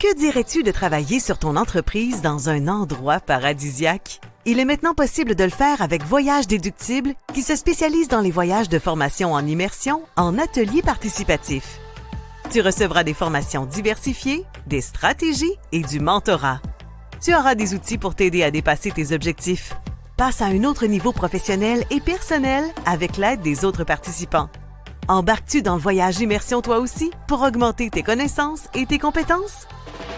Que dirais-tu de travailler sur ton entreprise dans un endroit paradisiaque? Il est maintenant possible de le faire avec Voyage Déductible, qui se spécialise dans les voyages de formation en immersion en ateliers participatifs. Tu recevras des formations diversifiées, des stratégies et du mentorat. Tu auras des outils pour t'aider à dépasser tes objectifs. Passe à un autre niveau professionnel et personnel avec l'aide des autres participants. Embarques-tu dans le voyage immersion toi aussi pour augmenter tes connaissances et tes compétences?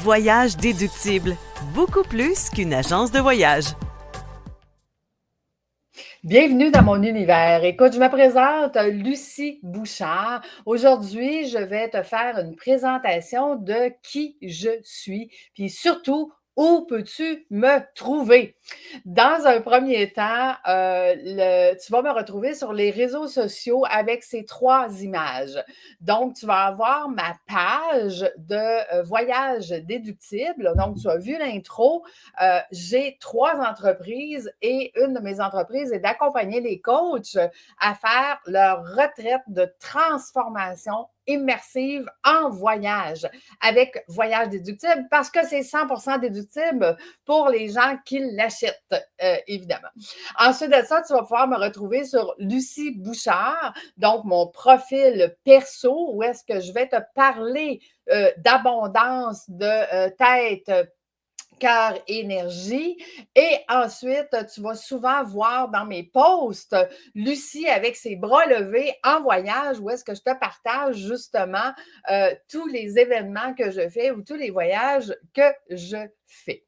Voyage Déductible, beaucoup plus qu'une agence de voyage. Bienvenue dans mon univers. Écoute, je me présente Lucie Bouchard. Aujourd'hui, je vais te faire une présentation de qui je suis, puis surtout, où peux-tu me trouver? Dans un premier temps, tu vas me retrouver sur les réseaux sociaux avec ces 3 images. Donc, tu vas avoir ma page de voyage déductible. Donc, tu as vu l'intro. J'ai 3 entreprises et une de mes entreprises est d'accompagner les coachs à faire leur retraite de transformation immersive en voyage avec Voyage Déductible parce que c'est 100% déductible pour les gens qui l'achètent, évidemment. Ensuite de ça, tu vas pouvoir me retrouver sur Lucie Bouchard, donc mon profil perso où est-ce que je vais te parler d'abondance, de tête, cœur, énergie. Et ensuite, tu vas souvent voir dans mes posts Lucie avec ses bras levés en voyage où est-ce que je te partage justement tous les événements que je fais ou tous les voyages que je fais.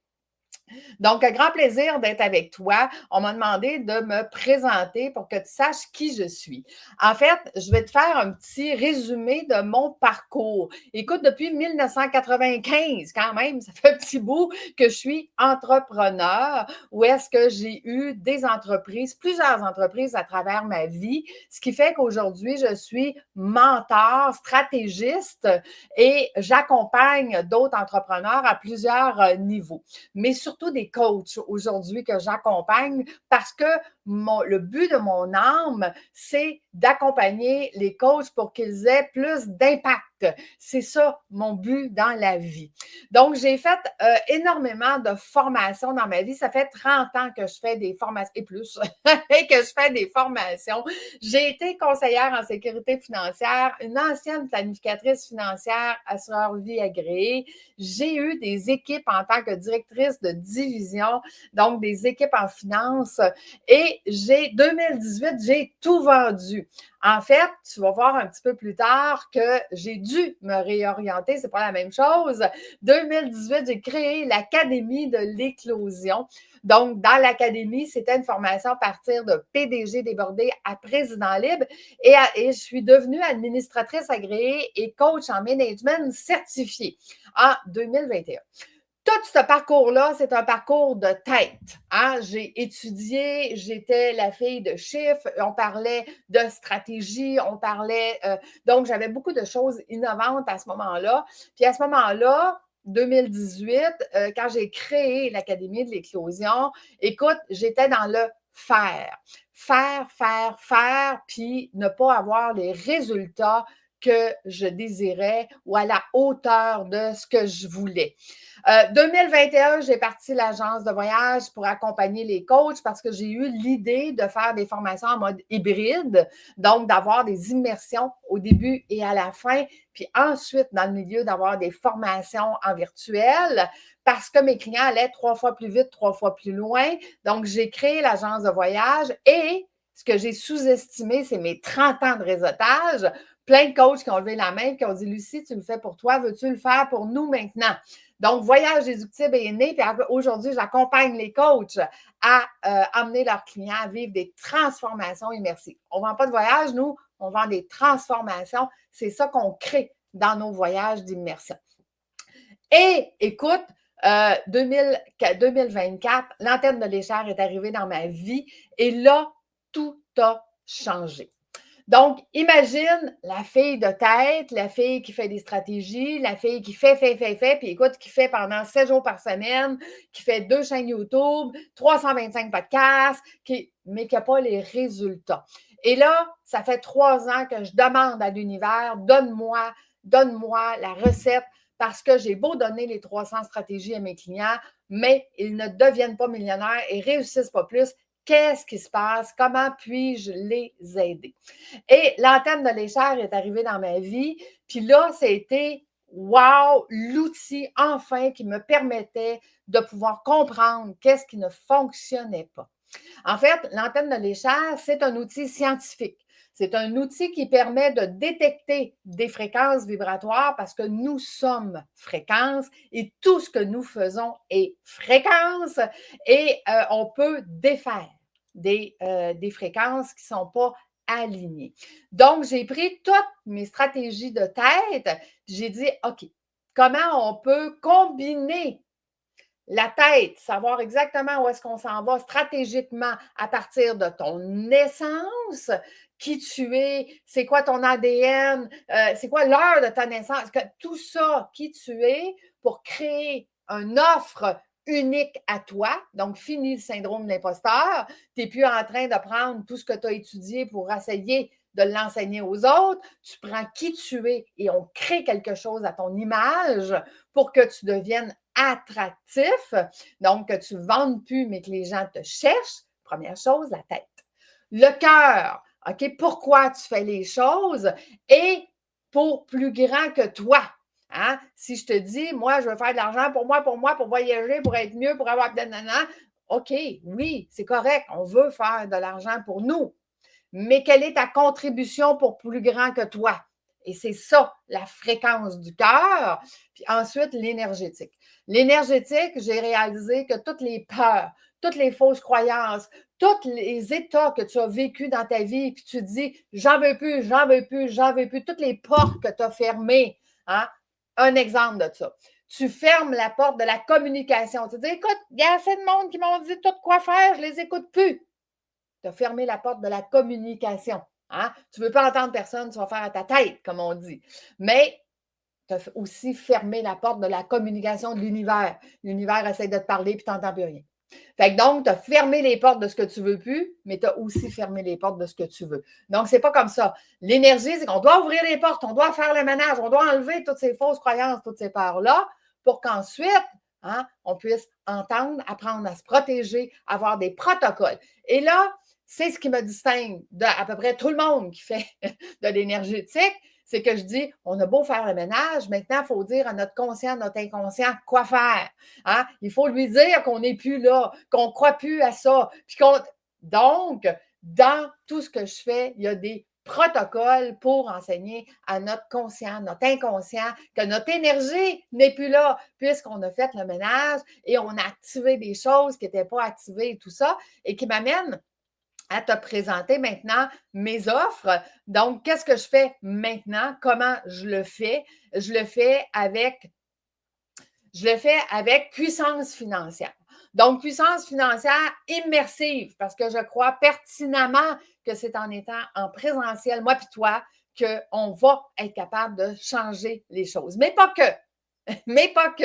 Donc, un grand plaisir d'être avec toi. On m'a demandé de me présenter pour que tu saches qui je suis. En fait, je vais te faire un petit résumé de mon parcours. Écoute, depuis 1995, quand même, ça fait un petit bout que je suis entrepreneur, où est-ce que j'ai eu des entreprises, plusieurs entreprises à travers ma vie, ce qui fait qu'aujourd'hui, je suis mentor, stratégiste et j'accompagne d'autres entrepreneurs à plusieurs niveaux, mais surtout des coachs aujourd'hui que j'accompagne parce que le but de mon âme, c'est d'accompagner les coachs pour qu'ils aient plus d'impact. C'est ça mon but dans la vie. Donc, j'ai fait énormément de formations dans ma vie. Ça fait 30 ans que je fais des formations et plus, et que je fais des formations. J'ai été conseillère en sécurité financière, une ancienne planificatrice financière, assureur vie agréée. J'ai eu des équipes en tant que directrice de division, donc des équipes en finance. Et 2018, j'ai tout vendu. En fait, tu vas voir un petit peu plus tard que j'ai dû me réorienter, c'est pas la même chose. 2018, j'ai créé l'Académie de l'éclosion. Donc, dans l'Académie, c'était une formation à partir de PDG débordé à président libre et je suis devenue administratrice agréée et coach en management certifié en 2021. Tout ce parcours-là, c'est un parcours de tête. Hein? J'ai étudié, j'étais la fille de chiffres, on parlait de stratégie, on parlait... donc, j'avais beaucoup de choses innovantes à ce moment-là. Puis à ce moment-là, 2018, quand j'ai créé l'Académie de l'éclosion, écoute, j'étais dans le faire. Faire, puis ne pas avoir les résultats que je désirais ou à la hauteur de ce que je voulais. 2021, j'ai parti l'agence de voyage pour accompagner les coachs parce que j'ai eu l'idée de faire des formations en mode hybride, donc d'avoir des immersions au début et à la fin, puis ensuite, dans le milieu, d'avoir des formations en virtuel parce que mes clients allaient 3 fois plus vite, 3 fois plus loin. Donc, j'ai créé l'agence de voyage et ce que j'ai sous-estimé, c'est mes 30 ans de réseautage. Plein de coachs qui ont levé la main et qui ont dit « Lucie, tu le fais pour toi, veux-tu le faire pour nous maintenant? » Donc, Voyage Déductible est né, puis aujourd'hui, j'accompagne les coachs à amener leurs clients à vivre des transformations immersives. On ne vend pas de voyage, nous, on vend des transformations. C'est ça qu'on crée dans nos voyages d'immersion. Et écoute, 2024, l'antenne de l'échelle est arrivée dans ma vie et là, tout a changé. Donc, imagine la fille de tête, la fille qui fait des stratégies, la fille qui fait, puis écoute, qui fait pendant 7 jours par semaine, qui fait 2 chaînes YouTube, 325 podcasts, mais qui n'a pas les résultats. Et là, ça fait 3 ans que je demande à l'univers, donne-moi la recette parce que j'ai beau donner les 300 stratégies à mes clients, mais ils ne deviennent pas millionnaires et réussissent pas plus. Qu'est-ce qui se passe? Comment puis-je les aider? Et l'antenne de l'échelle est arrivée dans ma vie. Puis là, c'était wow, l'outil enfin qui me permettait de pouvoir comprendre qu'est-ce qui ne fonctionnait pas. En fait, l'antenne de l'échelle, c'est un outil scientifique. C'est un outil qui permet de détecter des fréquences vibratoires parce que nous sommes fréquences et tout ce que nous faisons est fréquence et on peut défaire des fréquences qui ne sont pas alignées. Donc, j'ai pris toutes mes stratégies de tête, j'ai dit, OK, comment on peut combiner la tête, savoir exactement où est-ce qu'on s'en va stratégiquement à partir de ton essence, qui tu es, c'est quoi ton ADN, c'est quoi l'heure de ta naissance, tout ça, qui tu es, pour créer une offre unique à toi. Donc, fini le syndrome de l'imposteur. Tu n'es plus en train de prendre tout ce que tu as étudié pour essayer de l'enseigner aux autres. Tu prends qui tu es et on crée quelque chose à ton image pour que tu deviennes attractif, donc que tu ne vendes plus, mais que les gens te cherchent. Première chose, la tête. Le cœur, OK, pourquoi tu fais les choses et pour plus grand que toi. Hein? Si je te dis, moi, je veux faire de l'argent pour moi, pour voyager, pour être mieux, pour avoir... OK, oui, c'est correct, on veut faire de l'argent pour nous. Mais quelle est ta contribution pour plus grand que toi? Et c'est ça, la fréquence du cœur. Puis ensuite, l'énergétique. L'énergétique, j'ai réalisé que toutes les peurs, toutes les fausses croyances, tous les états que tu as vécus dans ta vie, puis tu dis, j'en veux plus, j'en veux plus, j'en veux plus, toutes les portes que tu as fermées. Hein? Un exemple de ça. Tu fermes la porte de la communication. Tu dis, écoute, il y a assez de monde qui m'ont dit tout quoi faire, je ne les écoute plus. Tu as fermé la porte de la communication. Hein? Tu ne veux pas entendre personne, tu vas faire à ta tête, comme on dit. Mais tu as aussi fermé la porte de la communication de l'univers. L'univers essaie de te parler puis tu n'entends plus rien. Fait que donc, tu as fermé les portes de ce que tu ne veux plus, mais tu as aussi fermé les portes de ce que tu veux. Donc, ce n'est pas comme ça. L'énergie, c'est qu'on doit ouvrir les portes, on doit faire le ménage, on doit enlever toutes ces fausses croyances, toutes ces peurs-là, pour qu'ensuite, hein, on puisse entendre, apprendre à se protéger, avoir des protocoles. Et là, c'est ce qui me distingue d'à peu près tout le monde qui fait de l'énergétique, c'est que je dis, on a beau faire le ménage, maintenant, il faut dire à notre conscient, notre inconscient, quoi faire. Hein? Il faut lui dire qu'on n'est plus là, qu'on ne croit plus à ça. Donc, dans tout ce que je fais, il y a des protocoles pour enseigner à notre conscient, notre inconscient, que notre énergie n'est plus là, puisqu'on a fait le ménage et on a activé des choses qui n'étaient pas activées et tout ça, et qui m'amènent à te présenter maintenant mes offres. Donc, qu'est-ce que je fais maintenant? Comment je le fais? Je le fais avec puissance financière. Donc, puissance financière immersive, parce que je crois pertinemment que c'est en étant en présentiel, moi puis toi, qu'on va être capable de changer les choses. Mais pas que. Mais pas que.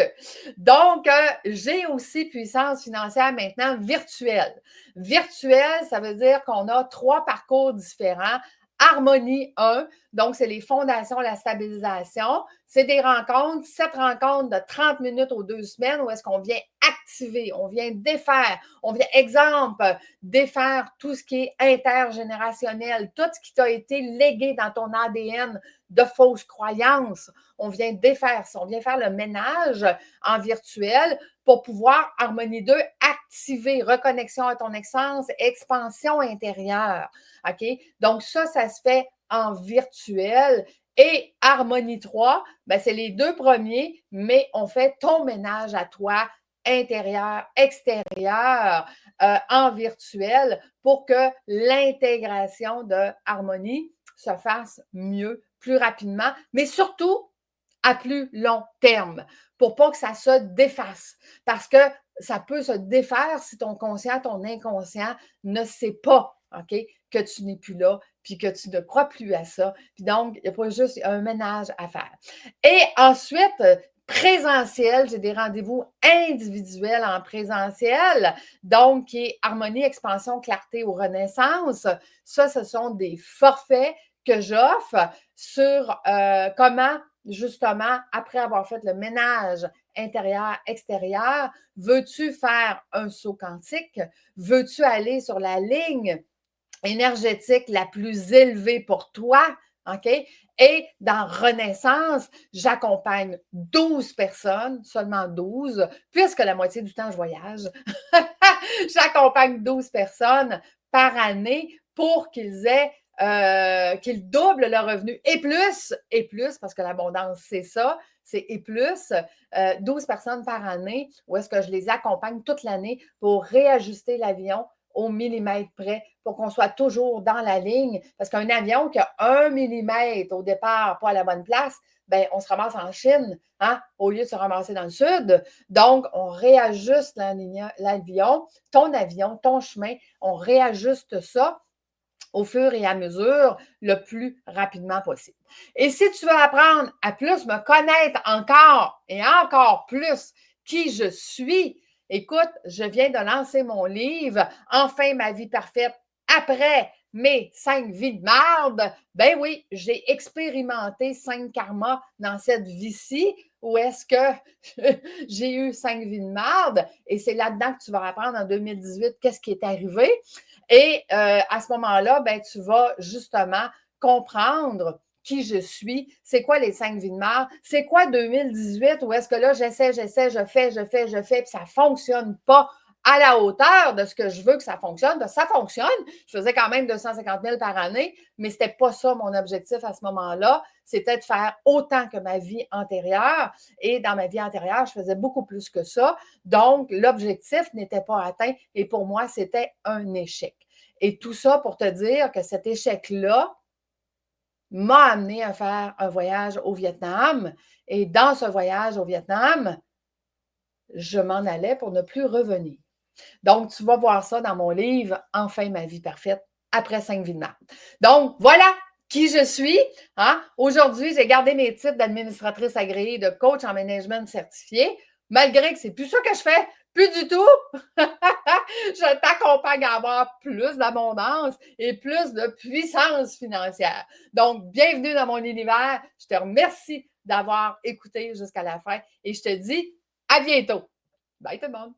Donc, j'ai aussi puissance financière maintenant virtuelle. Virtuelle, ça veut dire qu'on a 3 parcours différents. Harmonie 1, donc c'est les fondations, la stabilisation. C'est des rencontres, 7 rencontres de 30 minutes aux 2 semaines où est-ce qu'on vient activer, on vient défaire, on vient, exemple, défaire tout ce qui est intergénérationnel, tout ce qui t'a été légué dans ton ADN de fausses croyances. On vient défaire ça, on vient faire le ménage en virtuel pour pouvoir, Harmonie 2, activer reconnexion à ton essence, expansion intérieure. OK? Donc, ça se fait en virtuel. Et Harmonie 3, ben, c'est les 2 premiers, mais on fait ton ménage à toi, intérieur, extérieur, en virtuel pour que l'intégration de Harmonie se fasse mieux, plus rapidement, mais surtout à plus long terme pour pas que ça se défasse. Parce que ça peut se défaire si ton conscient, ton inconscient ne sait pas, OK, que tu n'es plus là, puis que tu ne crois plus à ça. Puis donc, il n'y a pas juste un ménage à faire. Et ensuite, présentiel, j'ai des rendez-vous individuels en présentiel, donc qui est harmonie, expansion, clarté ou renaissance. Ça, ce sont des forfaits que j'offre sur comment justement, après avoir fait le ménage intérieur-extérieur, veux-tu faire un saut quantique? Veux-tu aller sur la ligne énergétique la plus élevée pour toi? OK? Et dans Renaissance, j'accompagne 12 personnes, seulement 12, puisque la moitié du temps, je voyage. J'accompagne 12 personnes par année pour qu'ils doublent leur revenu et plus, parce que l'abondance, c'est ça, c'est et plus, 12 personnes par année, où est-ce que je les accompagne toute l'année pour réajuster l'avion au millimètre près pour qu'on soit toujours dans la ligne. Parce qu'un avion qui a 1 millimètre au départ, pas à la bonne place, ben, on se ramasse en Chine, hein, au lieu de se ramasser dans le sud. Donc, on réajuste l'avion, ton chemin, on réajuste ça au fur et à mesure, le plus rapidement possible. Et si tu veux apprendre à plus me connaître encore et encore plus qui je suis, écoute, je viens de lancer mon livre Enfin ma vie parfaite après mes 5 vies de marde. Ben oui, j'ai expérimenté 5 karmas dans cette vie-ci où est-ce que j'ai eu 5 vies de marde et c'est là-dedans que tu vas apprendre en 2018 qu'est-ce qui est arrivé. Et à ce moment-là, ben, tu vas justement comprendre qui je suis, c'est quoi les 5 vies de marde, c'est quoi 2018, où est-ce que là, j'essaie, je fais, puis ça ne fonctionne pas à la hauteur de ce que je veux que ça fonctionne. Parce que ça fonctionne. Je faisais quand même 250 000 par année, mais ce n'était pas ça mon objectif à ce moment-là. C'était de faire autant que ma vie antérieure. Et dans ma vie antérieure, je faisais beaucoup plus que ça. Donc, l'objectif n'était pas atteint et pour moi, c'était un échec. Et tout ça pour te dire que cet échec-là m'a amené à faire un voyage au Vietnam. Et dans ce voyage au Vietnam, je m'en allais pour ne plus revenir. Donc, tu vas voir ça dans mon livre « Enfin ma vie parfaite après 5 vies de marde ». Donc, voilà qui je suis. Hein? Aujourd'hui, j'ai gardé mes titres d'administratrice agréée, de coach en management certifié, malgré que c'est plus ça que je fais, plus du tout. Je t'accompagne à avoir plus d'abondance et plus de puissance financière. Donc, bienvenue dans mon univers. Je te remercie d'avoir écouté jusqu'à la fin et je te dis à bientôt. Bye tout le monde.